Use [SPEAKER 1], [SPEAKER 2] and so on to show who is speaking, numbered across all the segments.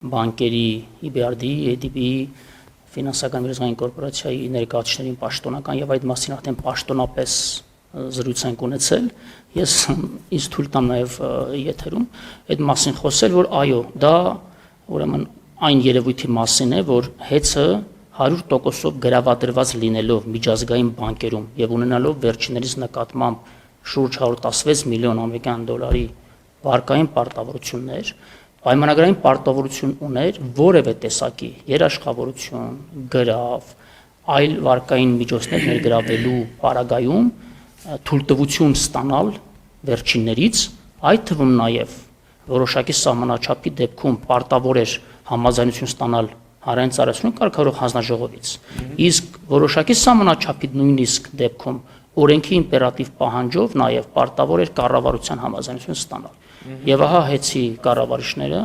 [SPEAKER 1] բանկերի EBRD-ի, ADB-ի, ֆինանսական վերահսկողական կորպորացիայի ներկայացուցիչներին պաշտոնական եւ այդ մասին արդեն պաշտոնապես զրույց ենք ունեցել, ես ինձ թույլ տամ նաեւ եթերում այդ մասին խոսել, որ այո, դա ուրեմն այն երևույթի մասին է, որ հեծը 100%-ով գրավադրված լինելով միջազգային բանկերում եւ ունենալով վերջիններիս նկատմամբ շուրջ 116 միլիոն ամերիկյան դոլարի վարկային պարտավորություններ, պայմանագրային պարտավորություն ուներ որևէ տեսակի երաշխավորություն, գրավ, այլ վարկային միջոցներ ներգրավելու պարագայում թույլտվություն ստանալ վերջիններից, այդ թվում նաև որոշակի սահմանաչափի դեպքում պարտավոր էր համաձայնություն ստանալ հանրային ծառայությունների կարգավորող հանձնաժողովից, իսկ որոշակի սահմանաչափի նույնիսկ դեպքում օրենքի իմպերատիվ պահանջով նաև պարտավոր էր կառավարության համաձայնություն ստանալ։ Եվ ահա հեծի կառավարիչները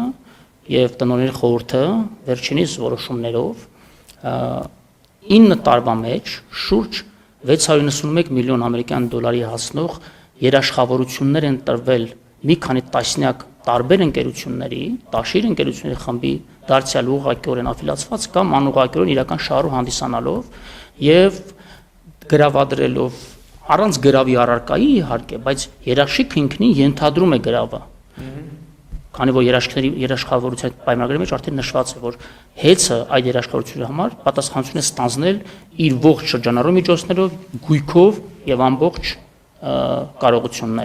[SPEAKER 1] եւ տնօրենների խորհուրդը վերջինիս որոշումներով 9 տարվա մեջ շուրջ 691 միլիոն ամերիկյան դոլարի հասնող երաշխավորություններ են տրվել մի քանի տասնյակ տարբեր ընկերությունների, տաշիր ընկերությունների խմբի դարձյալ ուղղակիորեն աֆիլացված կամ անուղղակիորեն իրական շահառու հանդիսանալով եւ գրավադրելով առանց գրավի առարկայի իհարկե, բայց երաշխիքը ինքնին ենթադրում է գրավը։ Քանի որ երաշխավորության պայմանագրի մեջ արդեն նշված է, որ հեծը այդ երաշխավորությունների համար պատասխանատվություն է ստանձնել իր ողջ շրջանառու միջոցներով, գույքով եւ ամբողջ կարողություններով։